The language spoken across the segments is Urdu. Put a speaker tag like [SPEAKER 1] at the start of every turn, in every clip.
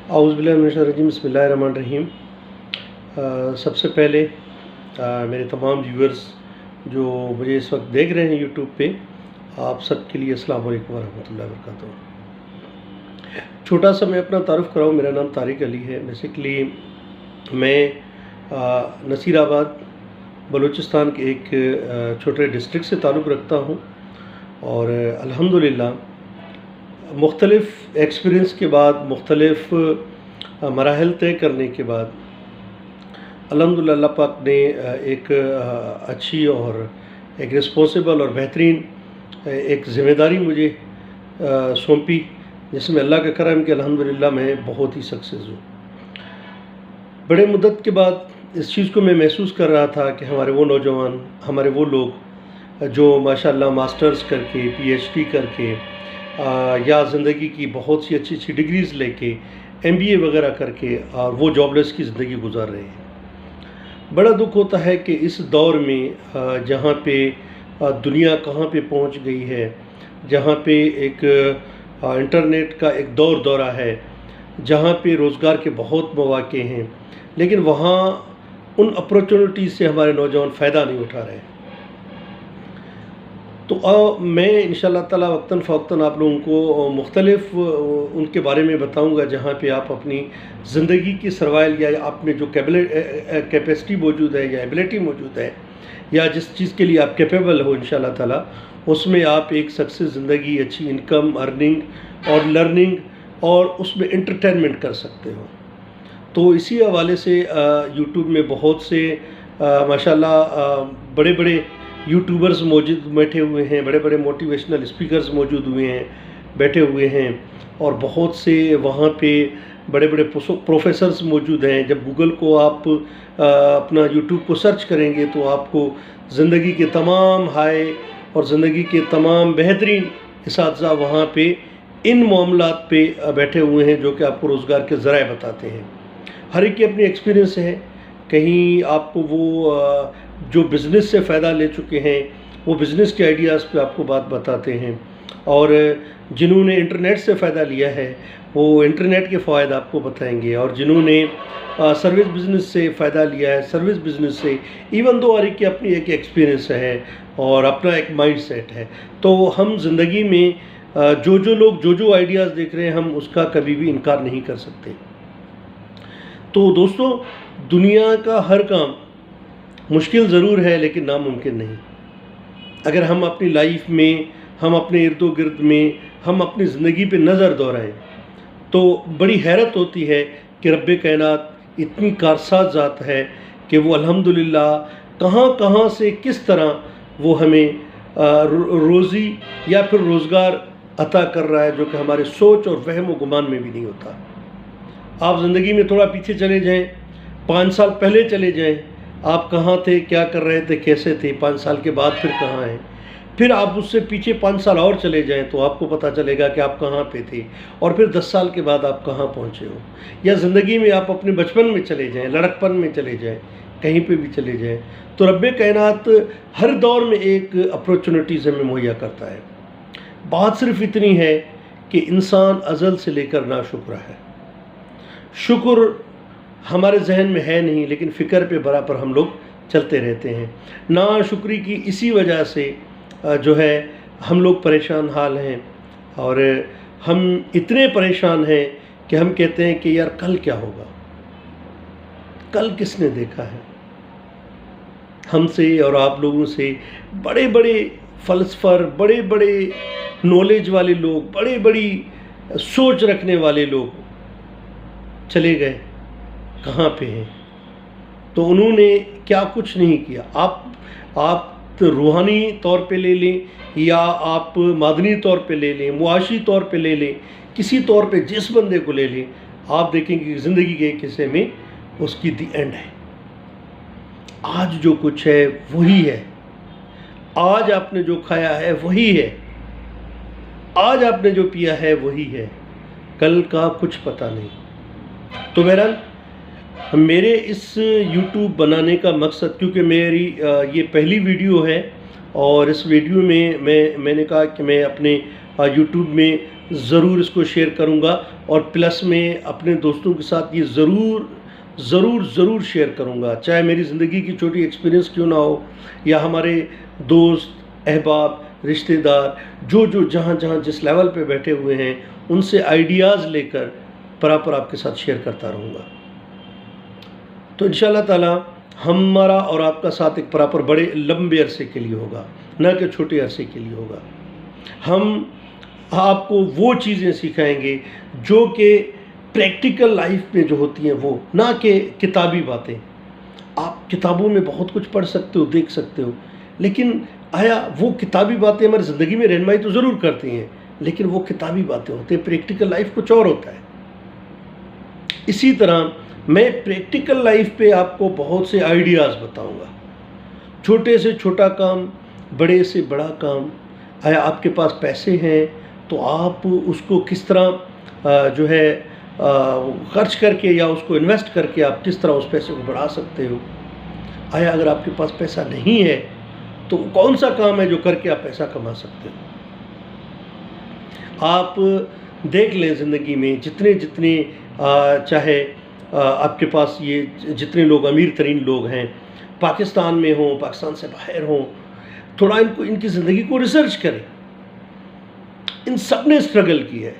[SPEAKER 1] اعوذ باللہ من الشیطان الرجیم، بسم اللہ الرحمن الرحیم۔ سب سے پہلے میرے تمام ویورز جو مجھے اس وقت دیکھ رہے ہیں یوٹیوب پہ، آپ سب کے لیے السلام علیکم ورحمۃ اللہ وبرکاتہ۔ چھوٹا سا میں اپنا تعارف کراؤں، میرا نام طارق علی ہے۔ بیسیکلی میں نصیر آباد بلوچستان کے ایک چھوٹے ڈسٹرکٹ سے تعلق رکھتا ہوں، اور الحمدللہ مختلف ایکسپیرئنس کے بعد، مختلف مراحل طے کرنے کے بعد الحمدللہ اللہ پاک نے ایک اچھی اور ایک رسپانسیبل اور بہترین ایک ذمہ داری مجھے سونپی، جس میں اللہ کا کرم کہ الحمدللہ میں بہت ہی سکسیز ہوں۔ بڑے مدت کے بعد اس چیز کو میں محسوس کر رہا تھا کہ ہمارے وہ نوجوان، ہمارے وہ لوگ جو ماشاءاللہ ماسٹرز کر کے، پی ایچ ڈی کر کے، یا زندگی کی بہت سی اچھی اچھی ڈگریز لے کے، ایم بی اے وغیرہ کر کے، اور وہ جاب لیس کی زندگی گزار رہے ہیں۔ بڑا دکھ ہوتا ہے کہ اس دور میں جہاں پہ دنیا کہاں پہ پہنچ گئی ہے، جہاں پہ ایک انٹرنیٹ کا ایک دورہ ہے، جہاں پہ روزگار کے بہت مواقع ہیں، لیکن وہاں ان اپرچونٹیز سے ہمارے نوجوان فائدہ نہیں اٹھا رہے۔ تو میں انشاءاللہ تعالیٰ وقتاً فوقتاً آپ لوگوں کو مختلف ان کے بارے میں بتاؤں گا، جہاں پہ آپ اپنی زندگی کی سروائل یا آپ میں جو کیپیسٹی موجود ہے یا ایبلٹی موجود ہے، یا جس چیز کے لیے آپ کیپیبل ہو انشاءاللہ تعالیٰ، اس میں آپ ایک سکسیس زندگی، اچھی انکم، ارننگ اور لرننگ اور اس میں انٹرٹینمنٹ کر سکتے ہو۔ تو اسی حوالے سے یوٹیوب میں بہت سے ماشاءاللہ بڑے بڑے یوٹیوبرز موجود بیٹھے ہوئے ہیں، بڑے بڑے موٹیویشنل اسپیکرز موجود ہوئے ہیں، بیٹھے ہوئے ہیں، اور بہت سے وہاں پہ بڑے بڑے پروفیسرز موجود ہیں۔ جب گوگل کو آپ اپنا یوٹیوب کو سرچ کریں گے تو آپ کو زندگی کے تمام ہائے اور زندگی کے تمام بہترین اساتذہ وہاں پہ ان معاملات پہ بیٹھے ہوئے ہیں، جو کہ آپ کو روزگار کے ذرائع بتاتے ہیں۔ ہر ایک کی اپنی ایکسپیرینس ہے۔ کہیں آپ کو وہ جو بزنس سے فائدہ لے چکے ہیں، وہ بزنس کے آئیڈیاز پہ آپ کو بات بتاتے ہیں، اور جنہوں نے انٹرنیٹ سے فائدہ لیا ہے وہ انٹرنیٹ کے فوائد آپ کو بتائیں گے، اور جنہوں نے سروس بزنس سے فائدہ لیا ہے، سروس بزنس سے، ایون دو ہر ایک کی اپنی ایک ایکسپیرینس ہے اور اپنا ایک مائنڈ سیٹ ہے۔ تو ہم زندگی میں جو لوگ جو آئیڈیاز دیکھ رہے ہیں، ہم اس کا کبھی بھی انکار نہیں کر سکتے۔ تو دوستو، دنیا کا ہر کام مشکل ضرور ہے لیکن ناممکن نہیں۔ اگر ہم اپنی لائف میں، ہم اپنے ارد و گرد میں، ہم اپنی زندگی پہ نظر دوڑائیں تو بڑی حیرت ہوتی ہے کہ رب کائنات اتنی کارساز ذات ہے کہ وہ الحمدللہ کہاں کہاں سے کس طرح وہ ہمیں روزی یا پھر روزگار عطا کر رہا ہے، جو کہ ہمارے سوچ اور وہم و گمان میں بھی نہیں ہوتا۔ آپ زندگی میں تھوڑا پیچھے چلے جائیں، 5 سال پہلے چلے جائیں، آپ کہاں تھے، کیا کر رہے تھے، کیسے تھے، 5 سال کے بعد پھر کہاں ہیں، پھر آپ اس سے پیچھے 5 سال اور چلے جائیں تو آپ کو پتہ چلے گا کہ آپ کہاں پہ تھے، اور پھر 10 سال کے بعد آپ کہاں پہنچے ہو۔ یا زندگی میں آپ اپنے بچپن میں چلے جائیں، لڑکپن میں چلے جائیں، کہیں پہ بھی چلے جائیں، تو رب کائنات ہر دور میں ایک اپرچونٹیز ہمیں مہیا کرتا ہے۔ بات صرف اتنی ہے کہ انسان ازل سے لے کر ناشکر ہے۔ شکر ہمارے ذہن میں ہے نہیں، لیکن فکر پہ برابر ہم لوگ چلتے رہتے ہیں۔ ناشکری کی اسی وجہ سے جو ہے ہم لوگ پریشان حال ہیں، اور ہم اتنے پریشان ہیں کہ ہم کہتے ہیں کہ یار کل کیا ہوگا، کل کس نے دیکھا ہے۔ ہم سے اور آپ لوگوں سے بڑے بڑے فلسفر، بڑے بڑے نالج والے لوگ، بڑی بڑی سوچ رکھنے والے لوگ چلے گئے، کہاں پہ ہیں؟ تو انہوں نے کیا کچھ نہیں کیا۔ آپ روحانی طور پہ لے لیں یا آپ معدنی طور پہ لے لیں، معاشی طور پہ لے لیں، کسی طور پہ جس بندے کو لے لیں، آپ دیکھیں کہ زندگی کے ایک حصے میں اس کی دی اینڈ ہے۔ آج جو کچھ ہے وہی ہے، آج آپ نے جو کھایا ہے وہی ہے، آج آپ نے جو پیا ہے وہی ہے، کل کا کچھ پتہ نہیں۔ تو بہرحال میرے اس یوٹیوب بنانے کا مقصد، کیونکہ میری یہ پہلی ویڈیو ہے، اور اس ویڈیو میں میں نے کہا کہ میں اپنے یوٹیوب میں ضرور اس کو شیئر کروں گا، اور پلس میں اپنے دوستوں کے ساتھ یہ ضرور شیئر کروں گا، چاہے میری زندگی کی چھوٹی ایکسپیرینس کیوں نہ ہو، یا ہمارے دوست احباب رشتہ دار جو جہاں جس لیول پہ بیٹھے ہوئے ہیں ان سے آئیڈیاز لے کر پراپر آپ کے ساتھ شیئر کرتا رہوں گا۔ تو انشاءاللہ تعالی ہمارا اور آپ کا ساتھ ایک پراپر بڑے لمبے عرصے کے لیے ہوگا، نہ کہ چھوٹے عرصے کے لیے ہوگا۔ ہم آپ کو وہ چیزیں سکھائیں گے جو کہ پریکٹیکل لائف میں جو ہوتی ہیں، وہ نہ کہ کتابی باتیں۔ آپ کتابوں میں بہت کچھ پڑھ سکتے ہو، دیکھ سکتے ہو، لیکن آیا وہ کتابی باتیں ہماری زندگی میں رہنمائی تو ضرور کرتی ہیں، لیکن وہ کتابی باتیں ہوتی ہیں، پریکٹیکل لائف کچھ اور ہوتا ہے۔ اسی طرح میں پریکٹیکل لائف پہ آپ کو بہت سے آئیڈیاز بتاؤں گا، چھوٹے سے چھوٹا کام، بڑے سے بڑا کام۔ آیا آپ کے پاس پیسے ہیں تو آپ اس کو کس طرح جو ہے خرچ کر کے یا اس کو انویسٹ کر کے آپ کس طرح اس پیسے کو بڑھا سکتے ہو۔ آیا اگر آپ کے پاس پیسہ نہیں ہے تو کون سا کام ہے جو کر کے آپ پیسہ کما سکتے ہو۔ آپ دیکھ لیں زندگی میں جتنے چاہے آپ کے پاس یہ جتنے لوگ امیر ترین لوگ ہیں، پاکستان میں ہوں، پاکستان سے باہر ہوں، تھوڑا ان کی زندگی کو ریسرچ کریں۔ ان سب نے اسٹرگل کی ہے۔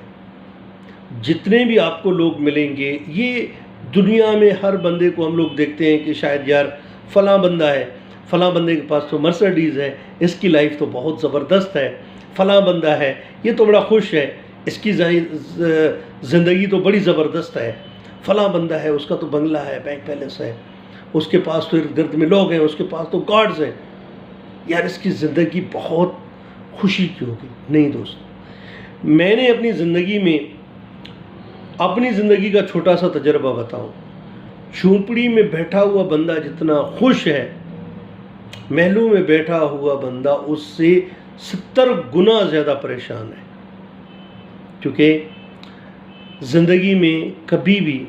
[SPEAKER 1] جتنے بھی آپ کو لوگ ملیں گے، یہ دنیا میں ہر بندے کو ہم لوگ دیکھتے ہیں کہ شاید یار فلاں بندہ ہے، فلاں بندے کے پاس تو مرسڈیز ہے، اس کی لائف تو بہت زبردست ہے، فلاں بندہ ہے یہ تو بڑا خوش ہے، اس کی زندگی تو بڑی زبردست ہے، فلاں بندہ ہے اس کا تو بنگلہ ہے، بینک پیلس ہے، اس کے پاس تو ارد گرد میں لوگ ہیں، اس کے پاس تو گارڈز ہیں، یار اس کی زندگی بہت خوشی کی ہوگی۔ نہیں دوست، میں نے اپنی زندگی کا چھوٹا سا تجربہ بتاؤں، جھونپڑی میں بیٹھا ہوا بندہ جتنا خوش ہے، محلوں میں بیٹھا ہوا بندہ اس سے 70 گنا زیادہ پریشان ہے۔ کیونکہ زندگی میں کبھی بھی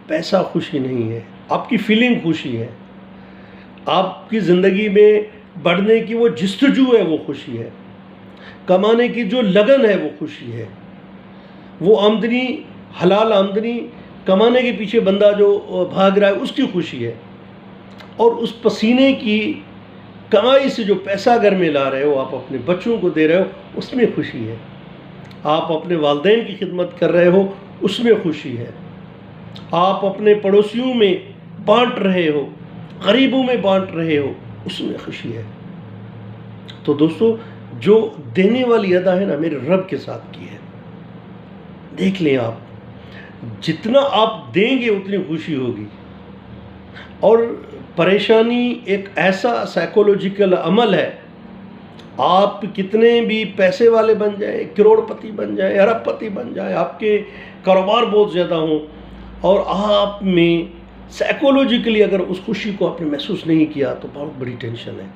[SPEAKER 1] پیسہ خوشی نہیں ہے، آپ کی فیلنگ خوشی ہے، آپ کی زندگی میں بڑھنے کی وہ جستجو ہے وہ خوشی ہے، کمانے کی جو لگن ہے وہ خوشی ہے، وہ آمدنی، حلال آمدنی کمانے کے پیچھے بندہ جو بھاگ رہا ہے اس کی خوشی ہے، اور اس پسینے کی کمائی سے جو پیسہ گھر میں لا رہے ہو، آپ اپنے بچوں کو دے رہے ہو، اس میں خوشی ہے، آپ اپنے والدین کی خدمت کر رہے ہو اس میں خوشی ہے، آپ اپنے پڑوسیوں میں بانٹ رہے ہو، غریبوں میں بانٹ رہے ہو، اس میں خوشی ہے۔ تو دوستو، جو دینے والی ادا ہے نا، میرے رب کے ساتھ کی ہے۔ دیکھ لیں، آپ جتنا آپ دیں گے اتنی خوشی ہوگی۔ اور پریشانی ایک ایسا سائیکولوجیکل عمل ہے، آپ کتنے بھی پیسے والے بن جائیں، کروڑ پتی بن جائیں، ارب پتی بن جائیں، آپ کے کاروبار بہت زیادہ ہوں، اور آپ میں سائیکولوجیکلی اگر اس خوشی کو آپ نے محسوس نہیں کیا تو بہت بڑی ٹینشن ہے۔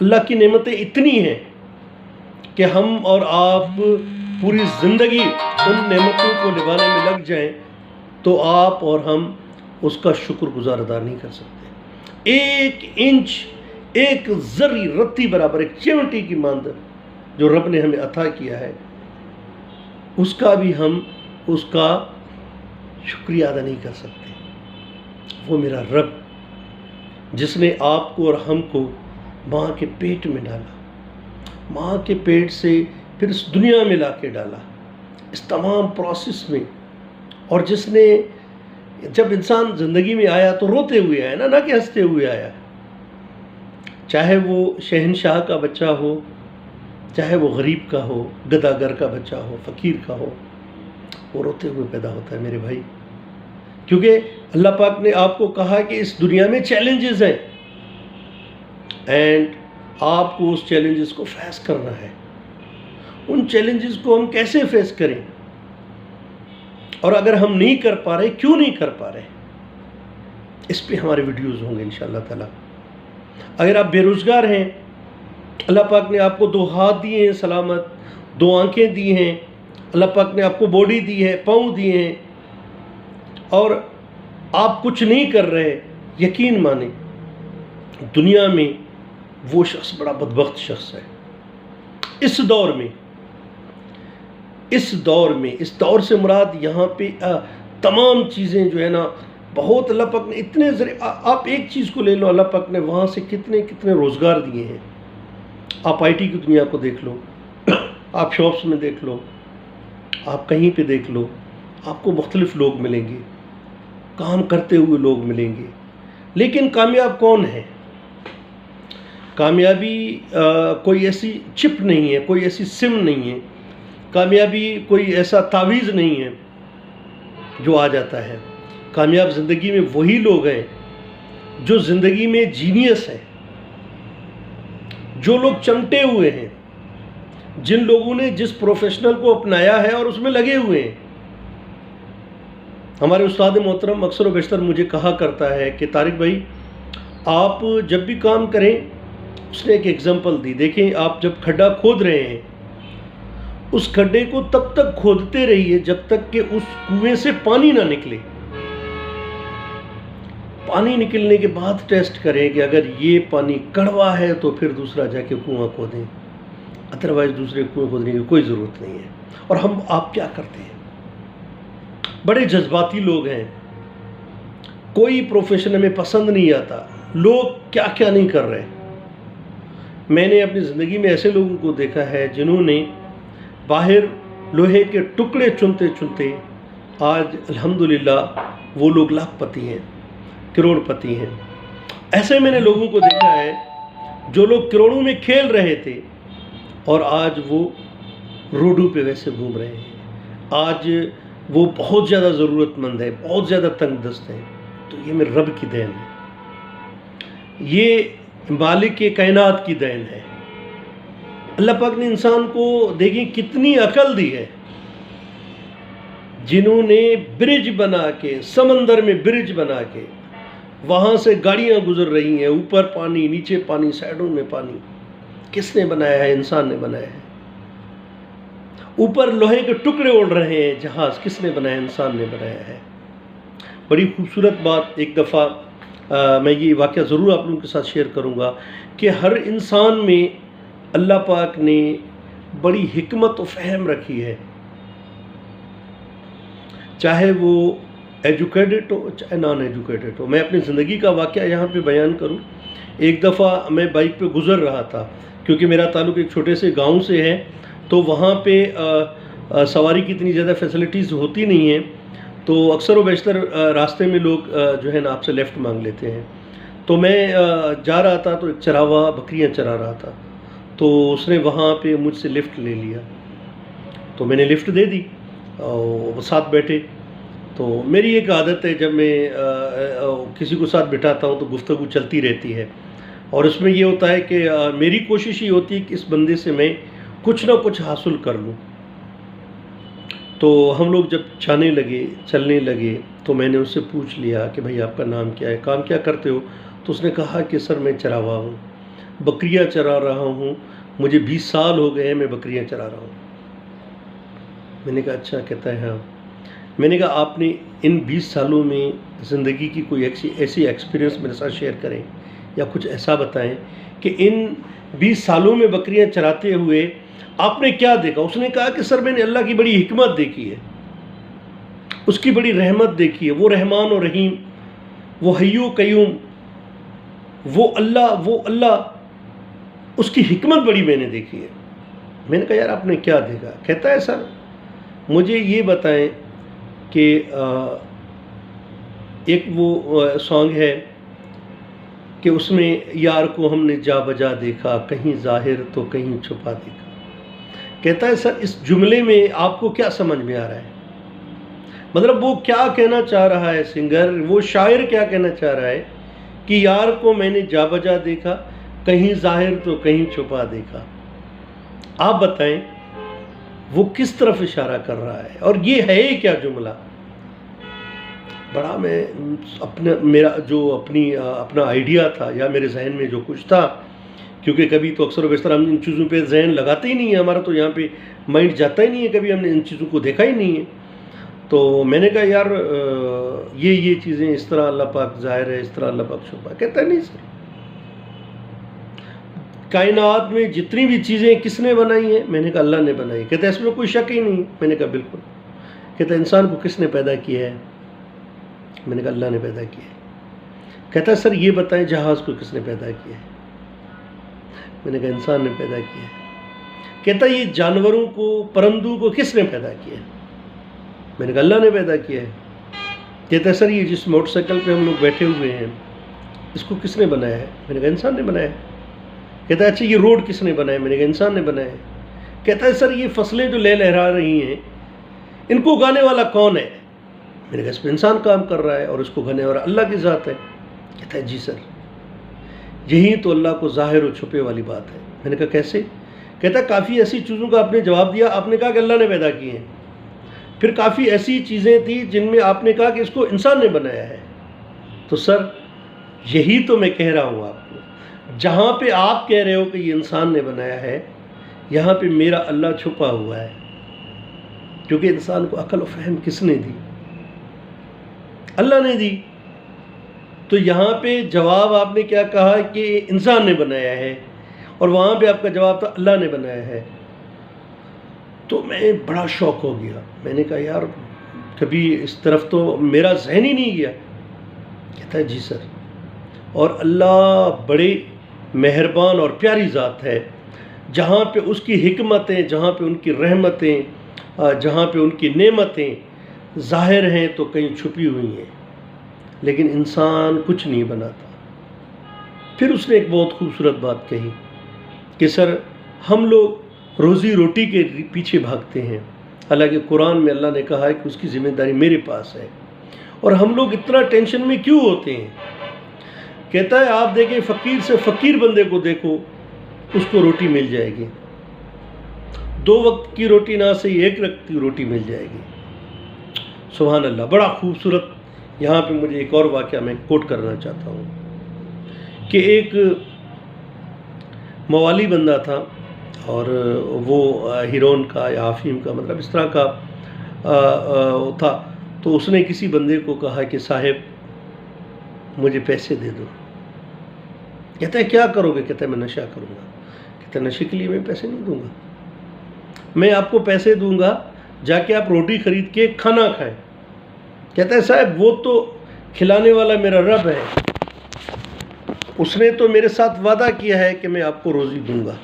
[SPEAKER 1] اللہ کی نعمتیں اتنی ہیں کہ ہم اور آپ پوری زندگی ان نعمتوں کو نبھانے میں لگ جائیں تو آپ اور ہم اس کا شکر گزار ادا نہیں کر سکتے۔ ایک انچ، ایک ذری رتی برابر، ایک چیونٹی کی ماند جو رب نے ہمیں عطا کیا ہے، اس کا بھی ہم اس کا شکریہ ادا نہیں کر سکتے۔ وہ میرا رب جس نے آپ کو اور ہم کو ماں کے پیٹ میں ڈالا، ماں کے پیٹ سے پھر اس دنیا میں لا کے ڈالا، اس تمام پروسیس میں، اور جس نے جب انسان زندگی میں آیا تو روتے ہوئے آیا نہ کہ ہنستے ہوئے آیا، چاہے وہ شہنشاہ کا بچہ ہو، چاہے وہ غریب کا ہو، گداگر کا بچہ ہو، فقیر کا ہو، وہ روتے ہوئے پیدا ہوتا ہے میرے بھائی۔ کیونکہ اللہ پاک نے آپ کو کہا کہ اس دنیا میں چیلنجز ہیں، اینڈ آپ کو اس چیلنجز کو فیس کرنا ہے۔ ان چیلنجز کو ہم کیسے فیس کریں، اور اگر ہم نہیں کر پا رہے، کیوں نہیں کر پا رہے، اس پہ ہمارے ویڈیوز ہوں گے انشاءاللہ تعالی۔ اگر آپ بے روزگار ہیں، اللہ پاک نے آپ کو 2 ہاتھ دیے ہیں سلامت، 2 آنکھیں دی ہیں، اللہ پاک نے آپ کو باڈی دی ہے، پاؤں دیے ہیں، اور آپ کچھ نہیں کر رہے، یقین مانیں دنیا میں وہ شخص بڑا بدبخت شخص ہے۔ اس دور میں اس دور میں، اس دور سے مراد یہاں پہ تمام چیزیں جو ہے نا بہت اللہ پاک نے اتنے ذریعے، آپ ایک چیز کو لے لو، اللہ پاک نے وہاں سے کتنے کتنے روزگار دیے ہیں. آپ آئی ٹی کی دنیا کو دیکھ لو، آپ شاپس میں دیکھ لو، آپ کہیں پہ دیکھ لو، آپ کو مختلف لوگ ملیں گے، کام کرتے ہوئے لوگ ملیں گے. لیکن کامیاب کون ہے؟ کامیابی کوئی ایسی چپ نہیں ہے، کوئی ایسی سم نہیں ہے، کامیابی کوئی ایسا تعویذ نہیں ہے جو آ جاتا ہے. کامیاب زندگی میں وہی لوگ ہیں جو زندگی میں جینیس ہیں، جو لوگ چمٹے ہوئے ہیں، جن لوگوں نے جس پروفیشنل کو اپنایا ہے اور اس میں لگے ہوئے ہیں. ہمارے استاد محترم اکثر و بیشتر مجھے کہا کرتا ہے کہ طارق بھائی آپ جب بھی کام کریں، اس نے ایک ایگزامپل دی، دیکھیں آپ جب کھڈا کھود رہے ہیں، اس کھڈے کو تب تک کھودتے رہیے جب تک کہ اس کنویں سے پانی نہ نکلے. پانی نکلنے کے بعد ٹیسٹ کریں کہ اگر یہ پانی کڑوا ہے تو پھر دوسرا جا کے کنواں کھودیں، ادروائز دوسرے کنویں کھودنے کی کوئی ضرورت نہیں ہے. اور آپ کیا کرتے ہیں؟ بڑے جذباتی لوگ ہیں، کوئی پروفیشن ہمیں پسند نہیں آتا، لوگ کیا کیا نہیں کر رہے. میں نے اپنی زندگی میں ایسے لوگوں کو دیکھا ہے جنہوں نے باہر لوہے کے ٹکڑے چنتے چنتے آج الحمدللہ وہ لوگ لاکھ پتی ہیں، کروڑ پتی ہیں. ایسے میں نے لوگوں کو دیکھا ہے جو لوگ کروڑوں میں کھیل رہے تھے اور آج وہ روڈوں پہ ویسے گھوم رہے ہیں. آج وہ بہت زیادہ ضرورت مند ہے، بہت زیادہ تنگ دست ہے. تو یہ میرے رب کی دین ہے، یہ مالک کائنات کی دین ہے. اللہ پاک نے انسان کو دیکھیں کتنی عقل دی ہے، جنہوں نے برج بنا کے، سمندر میں برج بنا کے، وہاں سے گاڑیاں گزر رہی ہیں، اوپر پانی، نیچے پانی، سائڈوں میں پانی. کس نے بنایا ہے؟ انسان نے بنایا ہے. اوپر لوہے کے ٹکڑے اڑ رہے ہیں، جہاز کس نے بنایا؟ انسان نے بنایا ہے. بڑی خوبصورت بات، ایک دفعہ میں یہ واقعہ ضرور آپ لوگوں کے ساتھ شیئر کروں گا کہ ہر انسان میں اللہ پاک نے بڑی حکمت و فہم رکھی ہے، چاہے وہ ایجوکیٹڈ ہو چاہے نان ایجوکیٹڈ ہو. میں اپنی زندگی کا واقعہ یہاں پہ بیان کروں. ایک دفعہ میں بائک پہ گزر رہا تھا، کیونکہ میرا تعلق ایک چھوٹے سے گاؤں سے ہے، تو وہاں پہ سواری کی اتنی زیادہ فیسلٹیز ہوتی نہیں ہیں، تو اکثر و بیشتر راستے میں لوگ جو ہے نا آپ سے لیفٹ مانگ لیتے ہیں. تو میں جا رہا تھا تو ایک چراوا بکریاں چرا رہا تھا، تو اس نے وہاں پہ مجھ سے لفٹ لے لیا. تو میں نے لفٹ دے دی اور وہ ساتھ بیٹھے. تو میری ایک عادت ہے، جب میں کسی کو ساتھ بٹھاتا ہوں تو گفتگو چلتی رہتی ہے، اور اس میں یہ ہوتا ہے کہ میری کوشش یہ ہوتی ہے کہ اس بندے سے میں کچھ نہ کچھ حاصل کر لوں. تو ہم لوگ جب جانے لگے، چلنے لگے، تو میں نے اس سے پوچھ لیا کہ بھائی آپ کا نام کیا ہے، کام کیا کرتے ہو؟ تو اس نے کہا کہ سر میں چراوا ہوں، بکریاں چرا رہا ہوں، مجھے 20 سال ہو گئے ہیں میں بکریاں چرا رہا ہوں. میں نے کہا اچھا. کہتا ہے ہاں. میں نے کہا آپ نے ان 20 سالوں میں زندگی کی کوئی ایسی ایکسپیرینس میرے ساتھ شیئر کریں یا کچھ ایسا بتائیں کہ ان 20 سالوں میں بکریاں چراتے ہوئے آپ نے کیا دیکھا؟ اس نے کہا کہ سر میں نے اللہ کی بڑی حکمت دیکھی ہے، اس کی بڑی رحمت دیکھی ہے. وہ رحمان و رحیم، وہ حی و قیوم، وہ اللہ، اس کی حکمت بڑی میں نے دیکھی ہے. میں نے کہا یار آپ نے کیا دیکھا؟ کہتا ہے سر مجھے یہ بتائیں کہ ایک وہ سانگ ہے کہ اس میں یار کو ہم نے جا بجا دیکھا، کہیں ظاہر تو کہیں چھپا دیکھا. کہتا ہے سر اس جملے میں آپ کو کیا سمجھ میں آ رہا ہے؟ مطلب وہ کیا کہنا چاہ رہا ہے سنگر، وہ شاعر کیا کہنا چاہ رہا ہے کہ یار کو میں نے جا بجا دیکھا، کہیں ظاہر تو کہیں چھپا دیکھا. آپ بتائیں وہ کس طرف اشارہ کر رہا ہے؟ اور یہ ہے کیا جملہ؟ بڑا میں میرا جو اپنا آئیڈیا تھا یا میرے ذہن میں جو کچھ تھا، کیونکہ کبھی تو اکثر و بیشتر ہم ان چیزوں پہ ذہن لگاتے ہی نہیں ہیں، ہمارا تو یہاں پہ مائنڈ جاتا ہی نہیں ہے، کبھی ہم نے ان چیزوں کو دیکھا ہی نہیں ہے. تو میں نے کہا یار یہ چیزیں اس طرح اللہ پاک ظاہر ہے، اس طرح اللہ پاک چھپا. کہتا ہے نہیں سر، کائنات میں جتنی بھی چیزیں کس نے بنائی ہیں؟ میں نے کہا اللہ نے بنائی. کہتا ہے اس میں کوئی شک ہی نہیں. میں نے کہا بالکل. کہتا ہے انسان کو کس نے پیدا کیا ہے؟ میں نے کہا اللہ نے پیدا کیا ہے. کہتا ہے سر یہ بتائیں جہاز کو کس نے پیدا کیا ہے؟ میں نے کہا انسان نے پیدا کیا ہے. کہتا ہے یہ جانوروں کو، پرندوں کو کس نے پیدا کیا ہے؟ میں نے کہا اللہ نے پیدا کیا ہے. کہتا ہے سر یہ جس موٹر سائیکل پہ ہم لوگ بیٹھے ہوئے ہیں اس کو کس نے بنایا ہے؟ میں نے کہا انسان نے بنایا ہے. کہتا ہے اچھا یہ روڈ کس نے بنایا ہے؟ میں نے کہا انسان نے بنایا ہے. کہتا ہے سر یہ فصلیں جو لہرا رہی ہیں ان کو اگانے والا کون ہے؟ میں نے کہا اس پہ انسان کام کر رہا ہے اور اس کو اگانے والا اللہ کی ذات ہے. کہتا ہے جی سر یہی تو اللہ کو ظاہر و چھپے والی بات ہے. میں نے کہا کیسے؟ کہتا ہے کافی ایسی چیزوں کا آپ نے جواب دیا، آپ نے کہا کہ اللہ نے پیدا کی ہیں. پھر کافی ایسی چیزیں تھیں جن میں آپ نے کہا کہ اس کو انسان نے بنایا ہے. تو سر یہی تو میں کہہ رہا ہوں آپ کو، جہاں پہ آپ کہہ رہے ہو کہ یہ انسان نے بنایا ہے یہاں پہ میرا اللہ چھپا ہوا ہے. کیونکہ انسان کو عقل و فہم کس نے دی؟ اللہ نے دی. تو یہاں پہ جواب آپ نے کیا کہا کہ انسان نے بنایا ہے، اور وہاں پہ آپ کا جواب تھا اللہ نے بنایا ہے. تو میں بڑا شوق ہو گیا. میں نے کہا یار کبھی اس طرف تو میرا ذہن ہی نہیں گیا. کہتا ہے جی سر. اور اللہ بڑے مہربان اور پیاری ذات ہے، جہاں پہ اس کی حکمتیں، جہاں پہ ان کی رحمتیں، جہاں پہ ان کی نعمتیں ظاہر ہیں تو کہیں چھپی ہوئی ہیں، لیکن انسان کچھ نہیں بناتا. پھر اس نے ایک بہت خوبصورت بات کہی کہ سر ہم لوگ روزی روٹی کے پیچھے بھاگتے ہیں، حالانکہ قرآن میں اللہ نے کہا ہے کہ اس کی ذمہ داری میرے پاس ہے، اور ہم لوگ اتنا ٹینشن میں کیوں ہوتے ہیں؟ کہتا ہے آپ دیکھیں فقیر سے فقیر بندے کو دیکھو، اس کو روٹی مل جائے گی، 2 وقت کی روٹی نہ صحیح 1 وقت کی روٹی مل جائے گی. سبحان اللہ. بڑا خوبصورت. یہاں پہ مجھے ایک اور واقعہ میں کوٹ کرنا چاہتا ہوں کہ ایک موالی بندہ تھا، اور وہ ہیرون کا یا افیم کا مطلب اس طرح کا تھا. تو اس نے کسی بندے کو کہا کہ صاحب مجھے پیسے دے دو. کہتا ہے کیا کرو گے؟ کہتا ہے میں نشہ کروں گا. کہتا ہے نشے کے لیے میں پیسے نہیں دوں گا، میں آپ کو پیسے دوں گا جا کے آپ روٹی خرید کے کھانا کھائیں. کہتا ہے صاحب وہ تو کھلانے والا میرا رب ہے، اس نے تو میرے ساتھ وعدہ کیا ہے کہ میں آپ کو روزی دوں گا،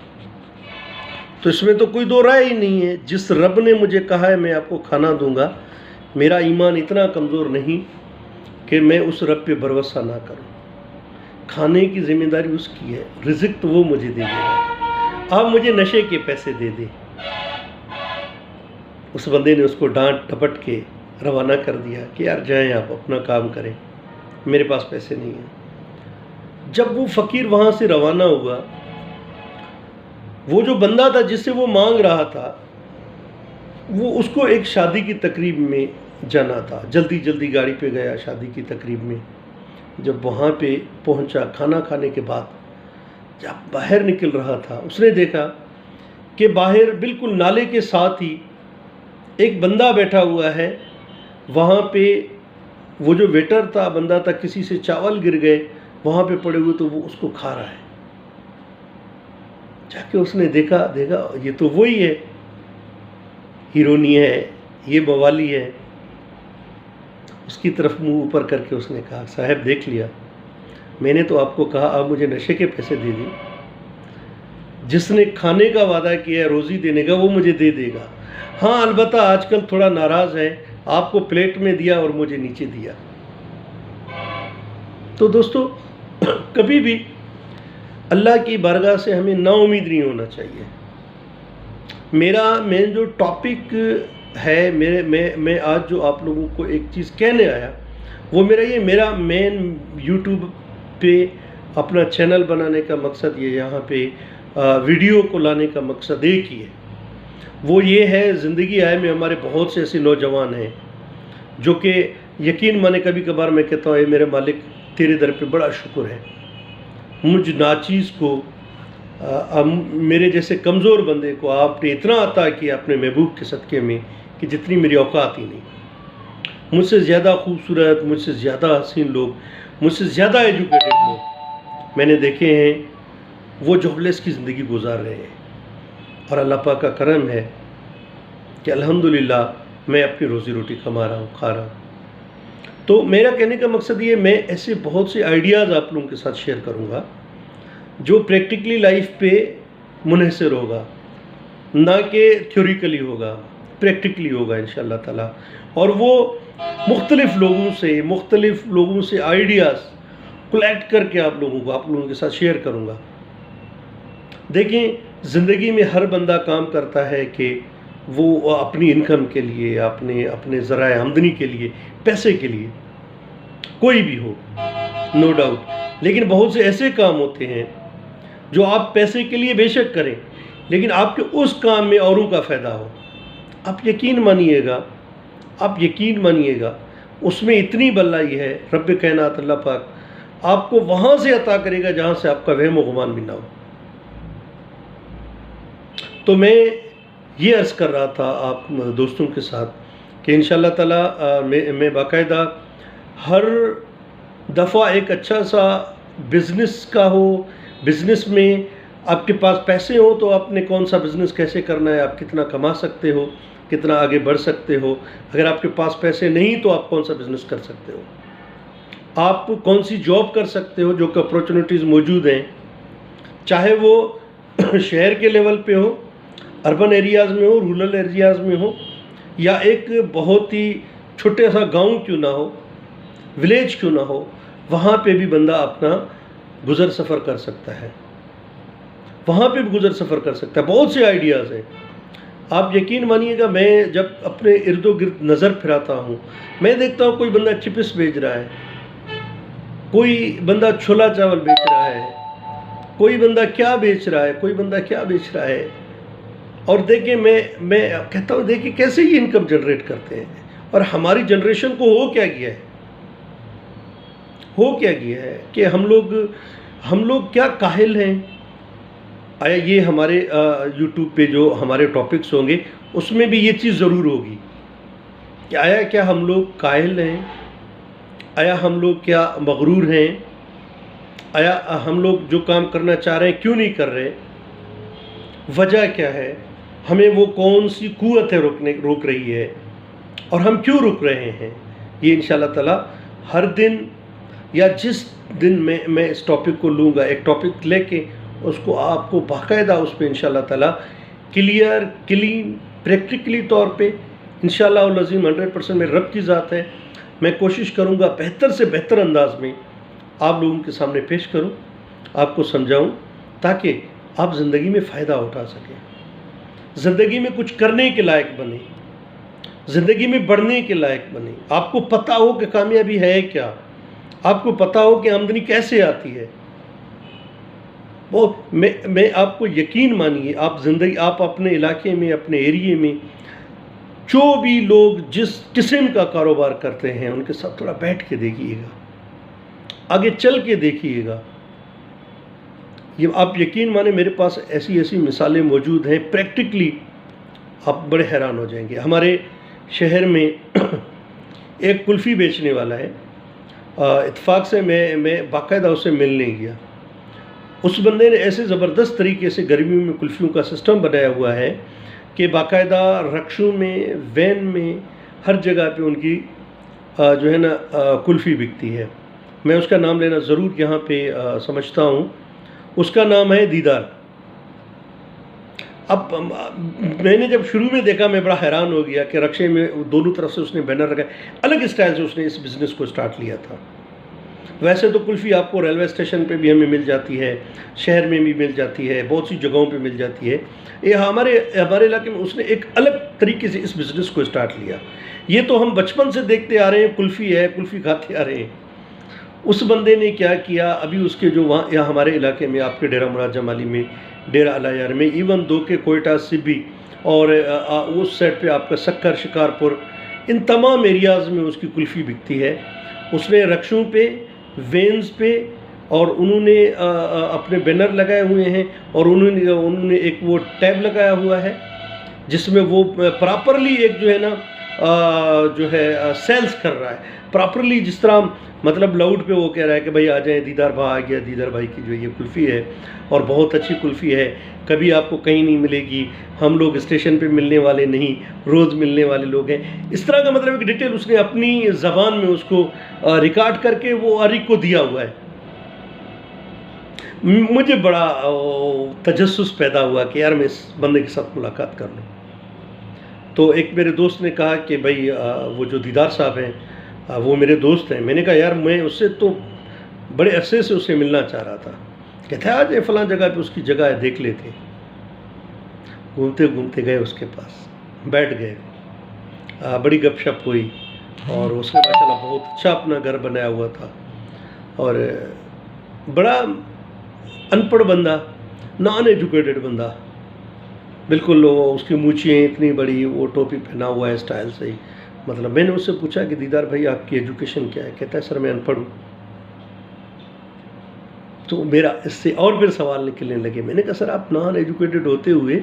[SPEAKER 1] تو اس میں تو کوئی دو رائے ہی نہیں ہے. جس رب نے مجھے کہا ہے میں آپ کو کھانا دوں گا، میرا ایمان اتنا کمزور نہیں کہ میں اس رب پہ بھروسہ نہ کروں. کھانے کی ذمہ داری اس کی ہے، رزق تو وہ مجھے دے دے گا، آپ مجھے نشے کے پیسے دے دیں. اس بندے نے اس کو ڈانٹ ڈپٹ کے روانہ کر دیا کہ یار جائیں آپ اپنا کام کریں، میرے پاس پیسے نہیں ہیں. جب وہ فقیر وہاں سے روانہ ہوا، وہ جو بندہ تھا جس سے وہ مانگ رہا تھا، وہ اس کو ایک شادی کی تقریب میں جانا تھا. جلدی جلدی گاڑی پہ گیا شادی کی تقریب میں. جب وہاں پہ پہنچا، کھانا کھانے کے بعد جب باہر نکل رہا تھا، اس نے دیکھا کہ باہر بالکل نالے کے ساتھ ہی ایک بندہ بیٹھا ہوا ہے. وہاں پہ وہ جو ویٹر تھا، بندہ تھا، کسی سے چاول گر گئے وہاں پہ پڑے ہوئے، تو وہ اس کو کھا رہا ہے. جا کے اس نے دیکھا یہ تو وہی ہے، ہیرونی ہے، یہ موالی ہے. اس کی طرف منہ اوپر کر کے اس نے کہا صاحب دیکھ لیا، میں نے تو آپ کو کہا آپ مجھے نشے کے پیسے دے دیں، جس نے کھانے کا وعدہ کیا ہے روزی دینے کا وہ مجھے دے دے گا. ہاں البتہ آج کل تھوڑا ناراض ہے، آپ کو پلیٹ میں دیا اور مجھے نیچے دیا. تو دوستو کبھی بھی اللہ کی بارگاہ سے ہمیں نا امید نہیں ہونا چاہیے. میرا مین جو ٹاپک ہے، میں آج جو آپ لوگوں کو ایک چیز کہنے آیا وہ میرا مین یوٹیوب پہ اپنا چینل بنانے کا مقصد یہاں پہ ویڈیو کو لانے کا مقصد ایک ہی ہے. وہ یہ ہے زندگی آئے میں ہمارے بہت سے ایسے نوجوان ہیں جو کہ یقین مانے کبھی کبھار میں کہتا ہوں اے میرے مالک تیرے در پہ بڑا شکر ہے، مجھ ناچیز کو، میرے جیسے کمزور بندے کو آپ نے اتنا عطا کیا اپنے محبوب کے صدقے میں کہ جتنی میری اوقات ہی نہیں. مجھ سے زیادہ خوبصورت، مجھ سے زیادہ حسین لوگ، مجھ سے زیادہ ایجوکیٹڈ لوگ میں نے دیکھے ہیں وہ جاب لیس کی زندگی گزار رہے ہیں، اور اللہ پاک کا کرم ہے کہ الحمدللہ میں اپنی روزی روٹی کما رہا ہوں، کھا رہا ہوں۔ تو میرا کہنے کا مقصد یہ، میں ایسے بہت سے آئیڈیاز آپ لوگوں کے ساتھ شیئر کروں گا جو پریکٹیکلی لائف پہ منحصر ہوگا، نہ کہ تھیوریکلی ہوگا، پریکٹیکلی ہوگا انشاءاللہ تعالیٰ، اور وہ مختلف لوگوں سے آئیڈیاز کلیکٹ کر کے آپ لوگوں کے ساتھ شیئر کروں گا۔ دیکھیں، زندگی میں ہر بندہ کام کرتا ہے کہ وہ اپنی انکم کے لیے، اپنے ذرائع آمدنی کے لیے، پیسے کے لیے، کوئی بھی ہو، نو ڈاؤٹ، لیکن بہت سے ایسے کام ہوتے ہیں جو آپ پیسے کے لیے بے شک کریں، لیکن آپ کے اس کام میں اوروں کا فائدہ ہو۔ آپ یقین مانیے گا اس میں اتنی بلائی ہے، رب کائنات اللہ پاک آپ کو وہاں سے عطا کرے گا جہاں سے آپ کا وہم و گمان بھی نہ ہو۔ تو میں یہ عرض کر رہا تھا آپ دوستوں کے ساتھ کہ انشاءاللہ تعالیٰ میں باقاعدہ ہر دفعہ ایک اچھا سا بزنس کا ہو، بزنس میں آپ کے پاس پیسے ہو تو آپ نے کون سا بزنس کیسے کرنا ہے، آپ کتنا کما سکتے ہو، کتنا آگے بڑھ سکتے ہو، اگر آپ کے پاس پیسے نہیں تو آپ کون سا بزنس کر سکتے ہو، آپ کون سی جاب کر سکتے ہو جو کہ اپورچونیٹیز موجود ہیں، چاہے وہ شہر کے لیول پہ ہو، اربن ایریاز میں ہو، رورل ایریاز میں ہو، یا ایک بہت ہی چھوٹے سا گاؤں کیوں نہ ہو، ولیج کیوں نہ ہو، وہاں پہ بھی بندہ اپنا گزر سفر کر سکتا ہے، بہت سے آئیڈیاز ہیں۔ آپ یقین مانیے گا، میں جب اپنے ارد و گرد نظر پھراتا ہوں، میں دیکھتا ہوں کوئی بندہ چپس بیچ رہا ہے، کوئی بندہ چھولا چاول بیچ رہا ہے، کوئی بندہ کیا بیچ رہا ہے، اور دیکھیں میں کہتا ہوں دیکھیں کیسے یہ انکم جنریٹ کرتے ہیں، اور ہماری جنریشن کو ہو کیا گیا ہے کہ ہم لوگ کیا کاہل ہیں۔ آیا یہ ہمارے یوٹیوب پہ جو ہمارے ٹاپکس ہوں گے اس میں بھی یہ چیز ضرور ہوگی کہ آیا کیا ہم لوگ کاہل ہیں، آیا ہم لوگ کیا مغرور ہیں، آیا ہم لوگ جو کام کرنا چاہ رہے ہیں کیوں نہیں کر رہے، وجہ کیا ہے، ہمیں وہ کون سی قوت ہے روک رہی ہے، اور ہم کیوں رک رہے ہیں۔ یہ انشاءاللہ تعالی ہر دن یا جس دن میں اس ٹاپک کو لوں گا، ایک ٹاپک لے کے اس کو آپ کو باقاعدہ اس پہ انشاءاللہ تعالی کلیئر، کلین، پریکٹیکلی طور پہ انشاءاللہ العظیم 100% میں رب کی ذات ہے، میں کوشش کروں گا بہتر سے بہتر انداز میں آپ لوگوں کے سامنے پیش کروں، آپ کو سمجھاؤں، تاکہ آپ زندگی میں فائدہ اٹھا سکیں، زندگی میں کچھ کرنے کے لائق بنیں، زندگی میں بڑھنے کے لائق بنیں، آپ کو پتہ ہو کہ کامیابی ہے کیا، آپ کو پتہ ہو کہ آمدنی کیسے آتی ہے۔ میں آپ کو یقین مانیے، آپ اپنے علاقے میں، اپنے ایریے میں جو بھی لوگ جس قسم کا کاروبار کرتے ہیں ان کے ساتھ تھوڑا بیٹھ کے دیکھیے گا، آگے چل کے دیکھیے گا، یہ آپ یقین مانیں میرے پاس ایسی مثالیں موجود ہیں، پریکٹیکلی آپ بڑے حیران ہو جائیں گے۔ ہمارے شہر میں ایک کلفی بیچنے والا ہے، اتفاق سے میں باقاعدہ اسے ملنے گیا، اس بندے نے ایسے زبردست طریقے سے گرمیوں میں کلفیوں کا سسٹم بنایا ہوا ہے کہ باقاعدہ رکشوں میں، وین میں، ہر جگہ پہ ان کی جو ہے نا کلفی بکتی ہے۔ میں اس کا نام لینا ضرور یہاں پہ سمجھتا ہوں، اس کا نام ہے دیدار۔ اب میں نے جب شروع میں دیکھا میں بڑا حیران ہو گیا کہ رکشے میں دونوں طرف سے اس نے بینر لگائے، الگ اسٹائل سے اس نے اس بزنس کو سٹارٹ لیا تھا۔ ویسے تو کلفی آپ کو ریلوے اسٹیشن پہ بھی ہمیں مل جاتی ہے، شہر میں بھی مل جاتی ہے، بہت سی جگہوں پہ مل جاتی ہے، یہ ہمارے علاقے میں اس نے ایک الگ طریقے سے اس بزنس کو سٹارٹ لیا۔ یہ تو ہم بچپن سے دیکھتے آ رہے ہیں، کلفی ہے، کلفی کھاتے آ رہے ہیں۔ اس بندے نے کیا کیا، ابھی اس کے جو وہاں ہمارے علاقے میں آپ کے ڈیرہ مراد جمالی میں، ڈیرہ الایار میں، ایون دو کے کوئٹہ، سبی اور اس سائڈ پہ آپ کا سکر، شکارپور، ان تمام ایریاز میں اس کی کلفی بکتی ہے۔ اس نے رکشوں پہ، وینز پہ، اور انہوں نے اپنے بینر لگائے ہوئے ہیں، اور انہوں نے ایک وہ ٹیب لگایا ہوا ہے جس میں وہ پراپرلی ایک جو ہے نا جو ہے سیلز کر رہا ہے پراپرلی، جس طرح مطلب لاؤڈ پہ وہ کہہ رہا ہے کہ بھائی آ جائیں، دیدار بھائی آ گیا، دیدار بھائی کی جو یہ کلفی ہے اور بہت اچھی کلفی ہے، کبھی آپ کو کہیں نہیں ملے گی، ہم لوگ اسٹیشن پہ ملنے والے نہیں، روز ملنے والے لوگ ہیں. اس طرح کا مطلب ایک ڈیٹیل اس نے اپنی زبان میں اس کو ریکارڈ کر کے وہ عریق کو دیا ہوا ہے. مجھے بڑا تجسس پیدا ہوا کہ یار میں اس بندے کے ساتھ ملاقات کر لوں. تو ایک میرے دوست نے کہا کہ بھائی وہ جو دیدار صاحب ہیں وہ میرے دوست ہیں. میں نے کہا یار میں اس سے تو بڑے عرصے سے اسے ملنا چاہ رہا تھا. کہتا ہے آج فلاں جگہ پہ اس کی جگہ ہے، دیکھ لیتے. گھومتے گھومتے گئے اس کے پاس، بیٹھ گئے، بڑی گپ شپ ہوئی، اور اس نے ماشاء اللہ بہت اچھا اپنا گھر بنایا ہوا تھا، اور بڑا ان پڑھ بندہ، نان ایجوکیٹڈ بندہ، بالکل اس کی مونچھیں اتنی بڑی، وہ ٹوپی پہنا ہوا ہے اسٹائل سے ہی. مطلب میں نے اس سے پوچھا کہ دیدار بھائی آپ کی ایجوکیشن کیا ہے؟ کہتا ہے سر میں ان پڑھ ہوں. تو میرا اس سے اور پھر سوال نکلنے لگے. میں نے کہا سر آپ نان ایجوکیٹڈ ہوتے ہوئے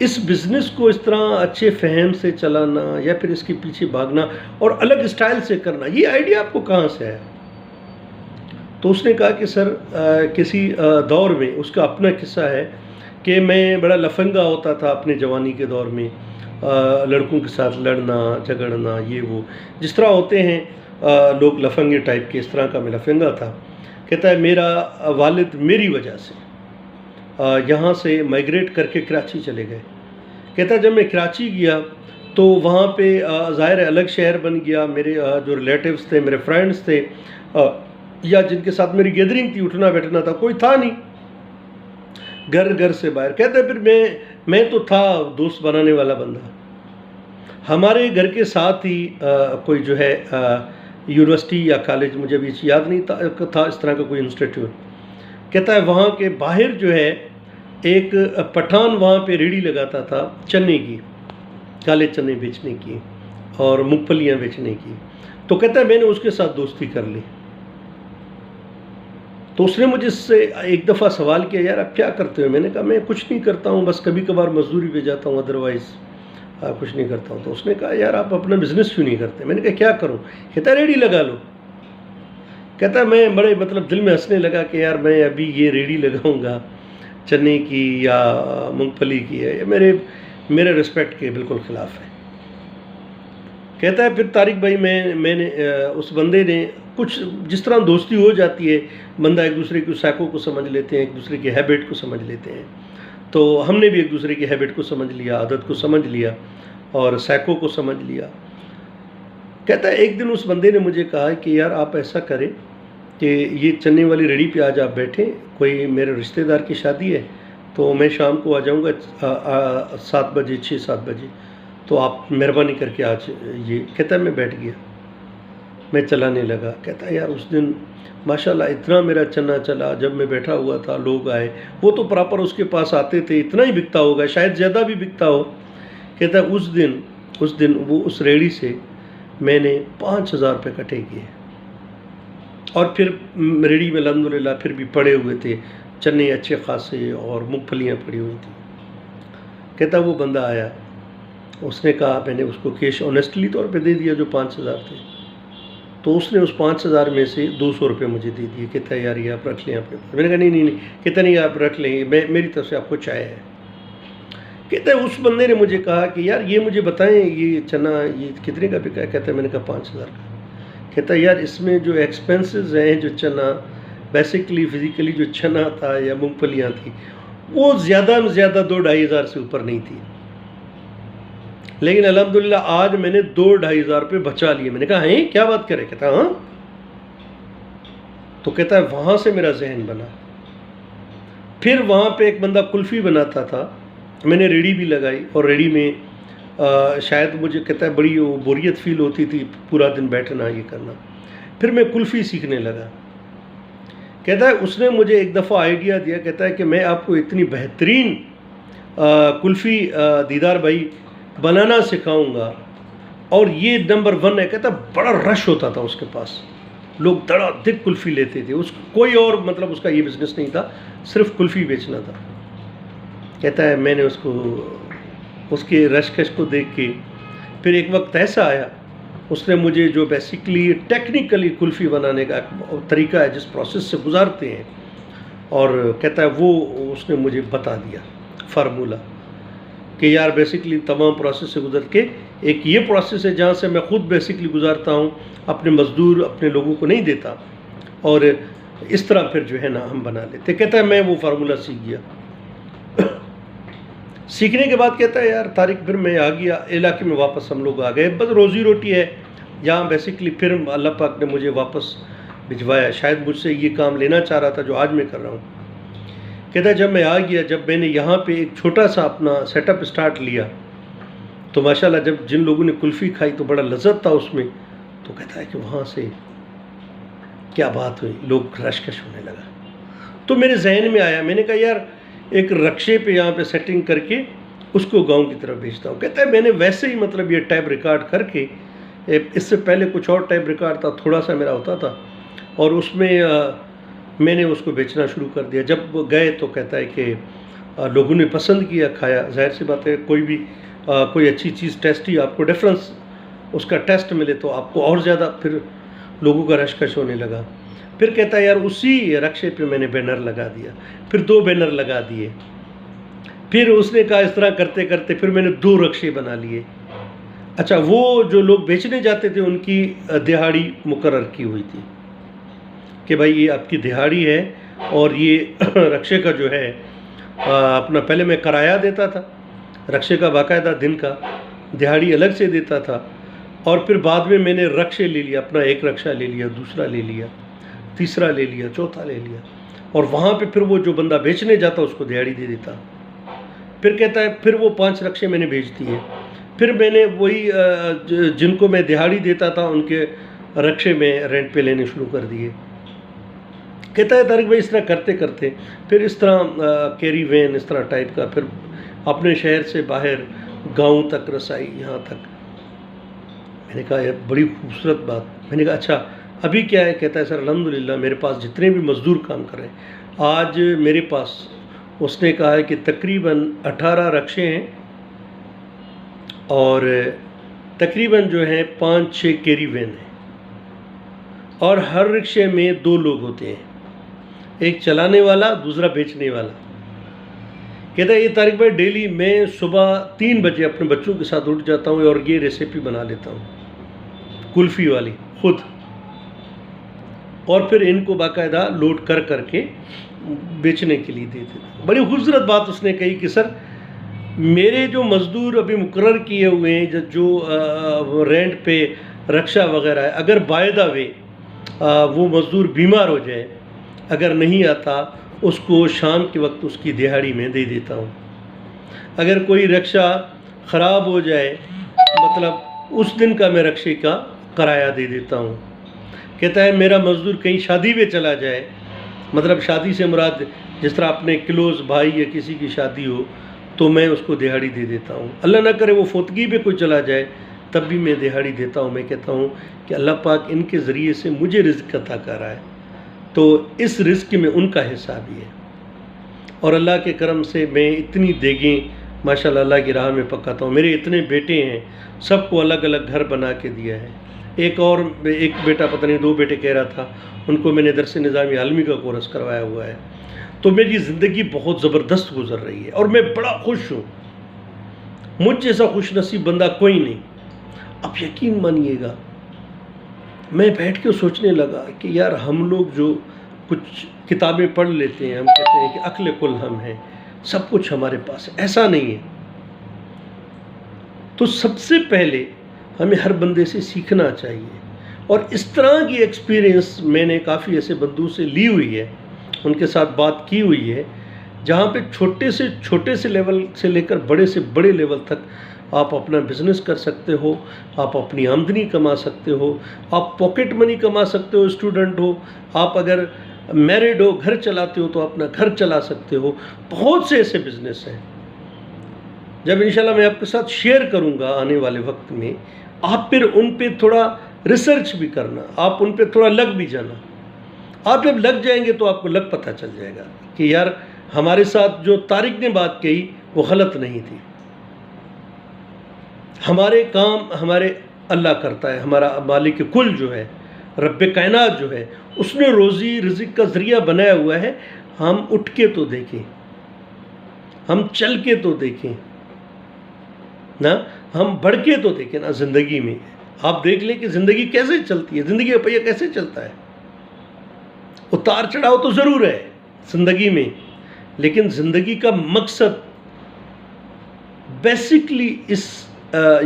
[SPEAKER 1] اس بزنس کو اس طرح اچھے فہم سے چلانا یا پھر اس کے پیچھے بھاگنا اور الگ اسٹائل سے کرنا، یہ آئیڈیا آپ کو کہاں سے ہے؟ تو اس نے کہا کہ سر کسی دور میں اس کا اپنا قصہ ہے کہ میں بڑا لفنگا ہوتا تھا اپنے جوانی کے دور میں، لڑکوں کے ساتھ لڑنا جھگڑنا، یہ وہ جس طرح ہوتے ہیں لوگ لفنگے ٹائپ کے، اس طرح کا میں لفنگا تھا. کہتا ہے میرا والد میری وجہ سے یہاں سے مائگریٹ کر کے کراچی چلے گئے. کہتا ہے جب میں کراچی گیا تو وہاں پہ ظاہر ہے الگ شہر بن گیا. میرے جو ریلیٹیوز تھے، میرے فرینڈز تھے، یا جن کے ساتھ میری گیدرنگ تھی، اٹھنا بیٹھنا تھا، کوئی تھا نہیں گھر سے باہر. کہتے ہیں پھر میں تو تھا دوست بنانے والا بندہ. ہمارے گھر کے ساتھ ہی کوئی جو ہے یونیورسٹی یا کالج، مجھے ابھی یاد نہیں تھا اس طرح کا کوئی انسٹیٹیوٹ. کہتا ہے وہاں کے باہر جو ہے ایک پٹھان وہاں پہ ریڑھی لگاتا تھا چنے کی، کالے چنے بیچنے کی اور مونگ پھلیاں بیچنے کی. تو کہتا ہے میں نے اس کے ساتھ دوستی کر لی. تو اس نے مجھے اس سے ایک دفعہ سوال کیا یار آپ کیا کرتے ہو؟ میں نے کہا میں کچھ نہیں کرتا ہوں، بس کبھی کبھار مزدوری پہ جاتا ہوں، ادروائز کچھ نہیں کرتا ہوں. تو اس نے کہا یار آپ اپنا بزنس کیوں نہیں کرتے؟ میں نے کہا کیا کروں؟ کہتا ہے ریڑھی لگا لو. کہتا ہے میں بڑے مطلب دل میں ہنسنے لگا کہ یار میں ابھی یہ ریڑھی لگاؤں گا چنے کی یا مونگ پھلی کی ہے، یہ میرے رسپیکٹ کے بالکل خلاف ہے. کہتا ہے پھر طارق بھائی میں نے اس بندے نے کچھ جس طرح دوستی ہو جاتی ہے، بندہ ایک دوسرے کی سائیکو کو سمجھ لیتے ہیں، ایک دوسرے کی ہیبٹ کو سمجھ لیتے ہیں. تو ہم نے بھی ایک دوسرے کی ہیبٹ کو سمجھ لیا، عادت کو سمجھ لیا اور سائیکو کو سمجھ لیا. کہتا ہے ایک دن اس بندے نے مجھے کہا کہ یار آپ ایسا کریں کہ یہ چنے والی ریڑھی پہ آج آپ بیٹھیں، کوئی میرے رشتہ دار کی شادی ہے تو میں شام کو آ جاؤں گا 7 بجے 6-7 بجے، تو آپ مہربانی کر کے آج یہ. کہتا ہے میں بیٹھ گیا، میں چلانے لگا. کہتا ہے یار اس دن ماشاءاللہ اتنا میرا چنا چلا، جب میں بیٹھا ہوا تھا لوگ آئے، وہ تو پراپر اس کے پاس آتے تھے، اتنا ہی بکتا ہوگا، شاید زیادہ بھی بکتا ہو. کہتا ہے اس دن وہ اس ریڑھی سے میں نے 5,000 روپے کٹے کیے، اور پھر ریڑھی میں الحمدللہ پھر بھی پڑے ہوئے تھے چنے اچھے خاصے اور مونگ پھلیاں پڑی ہوئی تھیں. کہتا وہ بندہ آیا، اس نے کہا میں نے اس کو کیش آنیسٹلی طور پہ دے دیا جو 5,000 تھے. تو اس نے اس 5,000 میں سے 200 روپے مجھے دے دیے. کہتا ہے یار یہ آپ رکھ لیں اپنے پاس. میں نے کہا نہیں. کہتا نہیں آپ رکھ لیں، میری طرف سے آپ کو چائے ہے. کہتا ہے اس بندے نے مجھے کہا کہ یار یہ مجھے بتائیں یہ چنا یہ کتنے کا بکا ہے؟ کہتا ہے میں نے کہا 5,000 کا. کہتا ہے یار اس میں جو ایکسپینسز ہیں، جو چنا بیسکلی فزیکلی جو چنا تھا یا مونگ پھلیاں تھی، وہ زیادہ میں زیادہ 2-2.5 ہزار سے اوپر نہیں تھی، لیکن الحمدللہ آج میں نے 2-2.5 ہزار روپے بچا لیے. میں نے کہا ہیں کیا بات کرے؟ کہتا ہاں. تو کہتا ہے وہاں سے میرا ذہن بنا. پھر وہاں پہ ایک بندہ کلفی بناتا تھا، میں نے ریڑھی بھی لگائی، اور ریڑھی میں شاید مجھے کہتا ہے بڑی بوریت فیل ہوتی تھی پورا دن بیٹھنا یہ کرنا. پھر میں کلفی سیکھنے لگا. کہتا ہے اس نے مجھے ایک دفعہ آئیڈیا دیا. کہتا ہے کہ میں آپ کو اتنی بہترین کلفی دیدار بھائی بنانا سکھاؤں گا، اور یہ نمبر 1 ہے. کہتا بڑا رش ہوتا تھا اس کے پاس، لوگ دڑا دک کلفی لیتے تھے. کوئی اور مطلب اس کا یہ بزنس نہیں تھا، صرف کلفی بیچنا تھا. کہتا ہے میں نے اس کے رشکش کو دیکھ کے پھر ایک وقت ایسا آیا، اس نے مجھے جو بیسیکلی ٹیکنیکلی کلفی بنانے کا طریقہ ہے، جس پروسیس سے گزارتے ہیں، اور کہتا ہے وہ اس نے مجھے بتا دیا فارمولہ کہ یار بیسیکلی تمام پروسیس سے گزر کے ایک یہ پروسیس ہے جہاں سے میں خود بیسیکلی گزارتا ہوں، اپنے مزدور اپنے لوگوں کو نہیں دیتا، اور اس طرح پھر جو ہے نا ہم بنا لیتے۔ کہتا ہے میں وہ فارمولہ سیکھ گیا۔ سیکھنے کے بعد کہتا ہے یار طارق پھر میں آ گیا علاقے میں، واپس ہم لوگ آ گئے، بس روزی روٹی ہے یہاں بیسیکلی۔ پھر اللہ پاک نے مجھے واپس بھجوایا، شاید مجھ سے یہ کام لینا چاہ رہا تھا جو آج میں کر رہا ہوں۔ کہتا ہے جب میں آ گیا، جب میں نے یہاں پہ ایک چھوٹا سا اپنا سیٹ اپ اسٹارٹ لیا، تو ماشاءاللہ جب جن لوگوں نے کلفی کھائی تو بڑا لذت تھا اس میں، تو کہتا ہے کہ وہاں سے کیا بات ہوئی، لوگ رشکش ہونے لگا۔ تو میرے ذہن میں آیا، میں نے کہا یار ایک رکشے پہ یہاں پہ سیٹنگ کر کے اس کو گاؤں کی طرف بھیجتا ہوں۔ کہتا ہے میں نے ویسے ہی مطلب یہ ٹیپ ریکارڈ کر کے، اس سے پہلے کچھ اور ٹیپ ریکارڈ تھا تھوڑا سا میرا ہوتا تھا، اور اس میں میں نے اس کو بیچنا شروع کر دیا۔ جب گئے تو کہتا ہے کہ لوگوں نے پسند کیا، کھایا، ظاہر سی بات ہے کوئی بھی کوئی اچھی چیز ٹیسٹی آپ کو ڈفرینس اس کا ٹیسٹ ملے تو آپ کو اور زیادہ پھر لوگوں کا رشکش ہونے لگا۔ پھر کہتا ہے یار اسی رکشے پہ میں نے بینر لگا دیا، پھر 2 بینر لگا دیے، پھر اس نے کہا اس طرح کرتے کرتے پھر میں نے 2 رکشے بنا لیے۔ اچھا وہ جو لوگ بیچنے جاتے تھے ان کی دہاڑی مقرر کی ہوئی تھی کہ بھائی یہ آپ کی دہاڑی ہے، اور یہ رکشے کا جو ہے اپنا پہلے میں کرایہ دیتا تھا رکشے کا، باقاعدہ دن کا دہاڑی الگ سے دیتا تھا، اور پھر بعد میں میں نے رکشے لے لیا، اپنا ایک رکشہ لے لیا، دوسرا لے لیا، تیسرا لے لیا، چوتھا لے لیا، اور وہاں پہ پھر وہ جو بندہ بیچنے جاتا اس کو دہاڑی دے دیتا۔ پھر کہتا ہے پھر وہ 5 رکشے میں نے بھیج دیے، پھر میں نے وہی جن کو میں دہاڑی دیتا تھا ان کے رکشے میں رینٹ پہ لینے شروع کر دیے۔ کہتا ہے طارق بھائی اس طرح کرتے کرتے پھر اس طرح کیری وین اس طرح ٹائپ کا، پھر اپنے شہر سے باہر گاؤں تک رسائی، یہاں تک۔ میں نے کہا یہ بڑی خوبصورت بات۔ میں نے کہا اچھا ابھی کیا ہے؟ کہتا ہے سر الحمدللہ میرے پاس جتنے بھی مزدور کام کر رہے ہیں آج میرے پاس، اس نے کہا ہے کہ تقریباً 18 رکشے ہیں، اور تقریباً جو ہیں 5-6 کیری وین ہیں، اور ہر رکشے میں 2 لوگ ہوتے ہیں، ایک چلانے والا دوسرا بیچنے والا۔ کہتا ہے یہ طارق بھائی ڈیلی میں صبح 3 بجے اپنے بچوں کے ساتھ اٹھ جاتا ہوں اور یہ ریسیپی بنا لیتا ہوں کلفی والی خود، اور پھر ان کو باقاعدہ لوڈ کر کر کے بیچنے کے لیے دیتے تھے۔ بڑی خوبصورت بات اس نے کہی کہ سر میرے جو مزدور ابھی مقرر کیے ہوئے ہیں، جو رینٹ پہ رکشہ وغیرہ ہے، اگر بائی دا وے وہ مزدور بیمار ہو جائے، اگر نہیں آتا، اس کو شام کے وقت اس کی دہاڑی میں دے دیتا ہوں۔ اگر کوئی رکشہ خراب ہو جائے، مطلب اس دن کا میں رکشے کا کرایہ دے دیتا ہوں۔ کہتا ہے میرا مزدور کہیں شادی پہ چلا جائے، مطلب شادی سے مراد جس طرح اپنے کلوز بھائی یا کسی کی شادی ہو تو میں اس کو دہاڑی دے دیتا ہوں۔ اللہ نہ کرے وہ فوتگی پہ کوئی چلا جائے تب بھی میں دہاڑی دیتا ہوں۔ میں کہتا ہوں کہ اللہ پاک ان کے ذریعے سے مجھے رزق عطا کر رہا ہے، تو اس رزق میں ان کا حصہ بھی ہے، اور اللہ کے کرم سے میں اتنی دیگیں ماشاءاللہ اللہ کی راہ میں پکاتا ہوں۔ میرے اتنے بیٹے ہیں، سب کو الگ الگ گھر بنا کے دیا ہے۔ ایک بیٹا پتہ نہیں 2 بیٹے کہہ رہا تھا، ان کو میں نے درس نظامی عالمی کا کورس کروایا ہوا ہے۔ تو میری زندگی بہت زبردست گزر رہی ہے، اور میں بڑا خوش ہوں۔ مجھ جیسا خوش نصیب بندہ کوئی نہیں۔ اب یقین مانیے گا، میں بیٹھ کے سوچنے لگا کہ یار ہم لوگ جو کچھ کتابیں پڑھ لیتے ہیں، ہم کہتے ہیں کہ عقل کل ہم ہیں، سب کچھ ہمارے پاس ہے، ایسا نہیں ہے۔ تو سب سے پہلے ہمیں ہر بندے سے سیکھنا چاہیے، اور اس طرح کی ایکسپیرینس میں نے کافی ایسے بندوں سے لی ہوئی ہے، ان کے ساتھ بات کی ہوئی ہے، جہاں پہ چھوٹے سے لیول سے لے کر بڑے سے بڑے لیول تک آپ اپنا بزنس کر سکتے ہو، آپ اپنی آمدنی کما سکتے ہو، آپ پاکٹ منی کما سکتے ہو، اسٹوڈنٹ ہو، آپ اگر میرڈ ہو، گھر چلاتے ہو تو اپنا گھر چلا سکتے ہو۔ بہت سے ایسے بزنس ہیں، جب انشاءاللہ میں آپ کے ساتھ شیئر کروں گا آنے والے وقت میں، آپ پھر ان پہ تھوڑا ریسرچ بھی کرنا، آپ ان پہ تھوڑا لگ بھی جانا۔ آپ جب لگ جائیں گے تو آپ کو لگ پتہ چل جائے گا کہ یار ہمارے ساتھ جو طارق نے بات کہی وہ غلط نہیں تھی۔ ہمارے کام ہمارے اللہ کرتا ہے، ہمارا مالک کل جو ہے، رب کائنات جو ہے، اس نے روزی رزق کا ذریعہ بنایا ہوا ہے۔ ہم اٹھ کے تو دیکھیں، ہم چل کے تو دیکھیں نا، ہم بڑھ کے تو دیکھیں نا زندگی میں۔ آپ دیکھ لیں کہ زندگی کیسے چلتی ہے، زندگی کا پہیہ کیسے چلتا ہے۔ اتار چڑھاؤ تو ضرور ہے زندگی میں، لیکن زندگی کا مقصد بیسکلی اس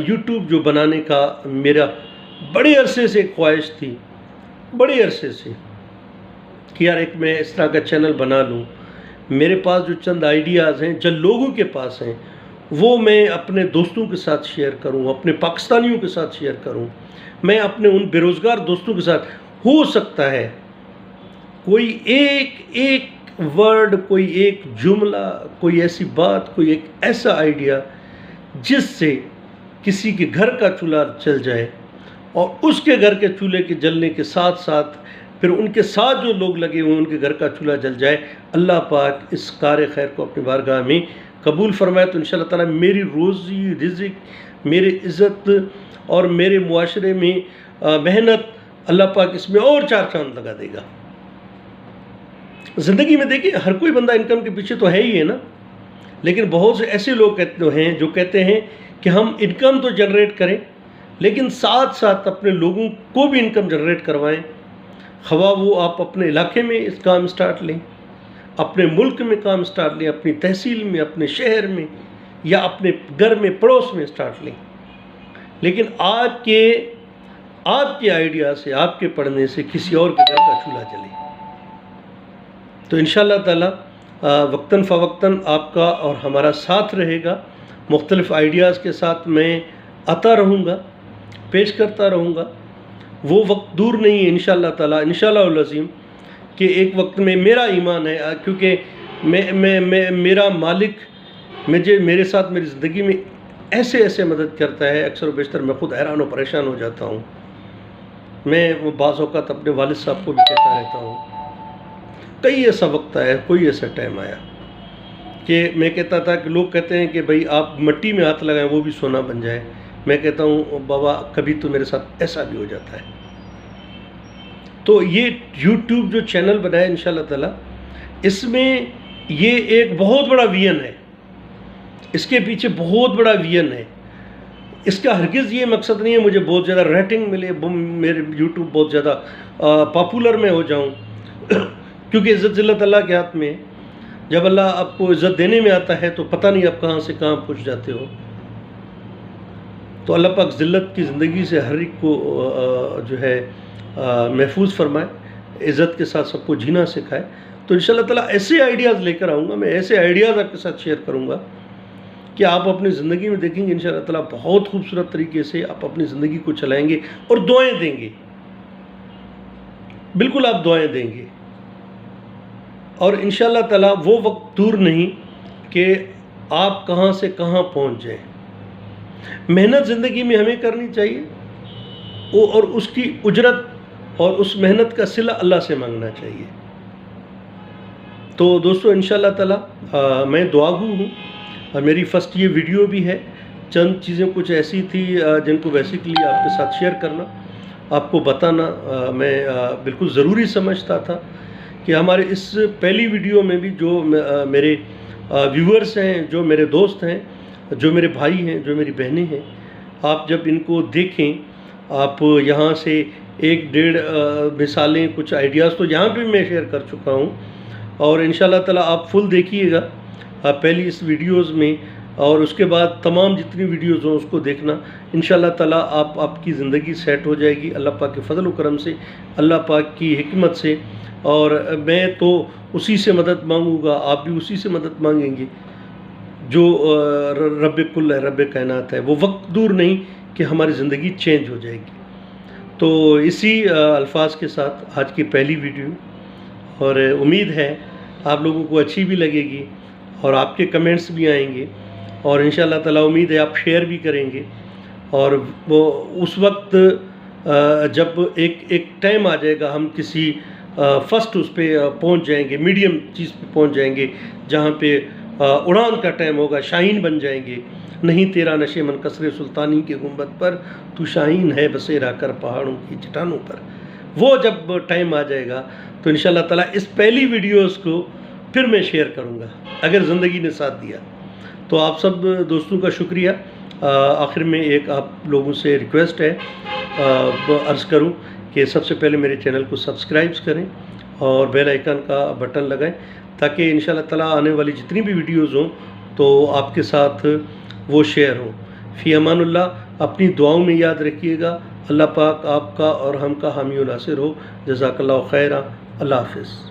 [SPEAKER 1] یوٹیوب جو بنانے کا میرا بڑے عرصے سے خواہش تھی، بڑے عرصے سے، کہ یار ایک میں اس طرح کا چینل بنا لوں۔ میرے پاس جو چند آئیڈیاز ہیں، جو لوگوں کے پاس ہیں، وہ میں اپنے دوستوں کے ساتھ شیئر کروں، اپنے پاکستانیوں کے ساتھ شیئر کروں، میں اپنے ان بے روزگار دوستوں کے ساتھ۔ ہو سکتا ہے کوئی ایک ورڈ، کوئی ایک جملہ، کوئی ایسی بات، کوئی ایک ایسا آئیڈیا جس سے کسی کے گھر کا چولہا چل جائے، اور اس کے گھر کے چولہے کے جلنے کے ساتھ ساتھ پھر ان کے ساتھ جو لوگ لگے ہوئے ان کے گھر کا چولہا جل جائے۔ اللہ پاک اس کار خیر کو اپنی بارگاہ میں قبول فرمائے، تو انشاءاللہ تعالیٰ میری روزی رزق، میری عزت اور میرے معاشرے میں محنت، اللہ پاک اس میں اور چار چاند لگا دے گا۔ زندگی میں دیکھیں، ہر کوئی بندہ انکم کے پیچھے تو ہے ہی ہے نا، لیکن بہت سے ایسے لوگ ہیں جو کہتے ہیں کہ ہم انکم تو جنریٹ کریں، لیکن ساتھ ساتھ اپنے لوگوں کو بھی انکم جنریٹ کروائیں۔ خواہ وہ آپ اپنے علاقے میں اس کام سٹارٹ لیں، اپنے ملک میں کام سٹارٹ لیں، اپنی تحصیل میں، اپنے شہر میں، یا اپنے گھر میں، پڑوس میں سٹارٹ لیں، لیکن آپ کے آئیڈیا سے، آپ کے پڑھنے سے کسی اور کے گھر کا چولہا جلے۔ تو انشاءاللہ تعالیٰ وقتاً فوقتاً آپ کا اور ہمارا ساتھ رہے گا، مختلف آئیڈیاز کے ساتھ میں آتا رہوں گا، پیش کرتا رہوں گا۔ وہ وقت دور نہیں ہے انشاءاللہ تعالیٰ، انشاءاللہ العظیم، کہ ایک وقت میں میرا ایمان ہے، کیونکہ میرا مالک میرے ساتھ میری زندگی میں ایسے مدد کرتا ہے، اکثر و بیشتر میں خود حیران و پریشان ہو جاتا ہوں۔ میں بعض اوقات اپنے والد صاحب کو بھی کہتا رہتا ہوں، کئی ایسا وقت آیا، کوئی ایسا ٹائم آیا کہ میں کہتا تھا کہ لوگ کہتے ہیں کہ بھائی آپ مٹی میں ہاتھ لگائیں وہ بھی سونا بن جائے، میں کہتا ہوں بابا کبھی تو میرے ساتھ ایسا بھی ہو جاتا ہے۔ تو یہ یوٹیوب جو چینل بنا ہے انشاءاللہ تعالیٰ، اس میں یہ ایک بہت بڑا ویژن ہے، اس کے پیچھے بہت بڑا ویژن ہے۔ اس کا ہرگز یہ مقصد نہیں ہے مجھے بہت زیادہ ریٹنگ ملے، میرے یوٹیوب بہت زیادہ پاپولر میں ہو جاؤں، کیونکہ عزت ذلت اللہ کے ہاتھ میں ہے۔ جب اللہ آپ کو عزت دینے میں آتا ہے تو پتہ نہیں آپ کہاں سے کہاں پہنچ جاتے ہو۔ تو اللہ پاک ذلت کی زندگی سے ہر ایک کو جو ہے محفوظ فرمائے، عزت کے ساتھ سب کو جینا سکھائے۔ تو انشاءاللہ تعالیٰ ایسے آئیڈیاز لے کر آؤں گا، میں ایسے آئیڈیاز آپ کے ساتھ شیئر کروں گا کہ آپ اپنی زندگی میں دیکھیں گے انشاءاللہ تعالیٰ بہت خوبصورت طریقے سے آپ اپنی زندگی کو چلائیں گے، اور دعائیں دیں گے، بالکل آپ دعائیں دیں گے۔ اور انشاءاللہ تعالیٰ وہ وقت دور نہیں کہ آپ کہاں سے کہاں پہنچ جائیں۔ محنت زندگی میں ہمیں کرنی چاہیے، اور اس کی اجرت اور اس محنت کا صلہ اللہ سے مانگنا چاہیے۔ تو دوستو انشاءاللہ تعالیٰ میں دعا گو ہوں، اور میری فرسٹ یہ ویڈیو بھی ہے۔ چند چیزیں کچھ ایسی تھی جن کو بیسیکلی آپ کے ساتھ شیئر کرنا، آپ کو بتانا میں بالکل ضروری سمجھتا تھا کہ ہمارے اس پہلی ویڈیو میں بھی جو میرے ویورز ہیں، جو میرے دوست ہیں، جو میرے بھائی ہیں، جو میری بہنیں ہیں، آپ جب ان کو دیکھیں، آپ یہاں سے ایک ڈیڑھ مثالیں، کچھ آئیڈیاز تو یہاں پہ میں شیئر کر چکا ہوں، اور انشاءاللہ تعالیٰ آپ فل دیکھیے گا پہلی اس ویڈیوز میں، اور اس کے بعد تمام جتنی ویڈیوز ہوں اس کو دیکھنا۔ انشاءاللہ تعالیٰ آپ کی زندگی سیٹ ہو جائے گی اللہ پاک کے فضل و کرم سے، اللہ پاک کی حکمت سے، اور میں تو اسی سے مدد مانگوں گا، آپ بھی اسی سے مدد مانگیں گے جو رب کل ہے، رب کائنات ہے۔ وہ وقت دور نہیں کہ ہماری زندگی چینج ہو جائے گی۔ تو اسی الفاظ کے ساتھ آج کی پہلی ویڈیو، اور امید ہے آپ لوگوں کو اچھی بھی لگے گی، اور آپ کے کمنٹس بھی آئیں گے، اور انشاءاللہ تعالیٰ امید ہے آپ شیئر بھی کریں گے، اور وہ اس وقت جب ایک ٹائم آ جائے گا ہم کسی فرسٹ اس پہ پہنچ جائیں گے، میڈیم چیز پہ پہنچ جائیں گے، جہاں پہ اڑان کا ٹائم ہوگا، شاہین بن جائیں گے۔ نہیں تیرا نشے منکسر سلطانی کے گنبد پر، تو شاہین ہے بسیرا کر پہاڑوں کی چٹانوں پر۔ وہ جب ٹائم آ جائے گا تو انشاءاللہ تعالیٰ اس پہلی ویڈیوز کو پھر میں شیئر کروں گا اگر زندگی نے ساتھ دیا تو۔ آپ سب دوستوں کا شکریہ۔ آخر میں ایک آپ لوگوں سے ریکویسٹ ہے، عرض کروں کہ سب سے پہلے میرے چینل کو سبسکرائب کریں اور بیل آئیکن کا بٹن لگائیں تاکہ انشاءاللہ تعالیٰ آنے والی جتنی بھی ویڈیوز ہوں تو آپ کے ساتھ وہ شیئر ہوں۔ فی امان اللہ، اپنی دعاؤں میں یاد رکھیے گا۔ اللہ پاک آپ کا اور ہم کا حامی و ناصر ہو۔ جزاک اللہ خیرہ۔ اللہ حافظ۔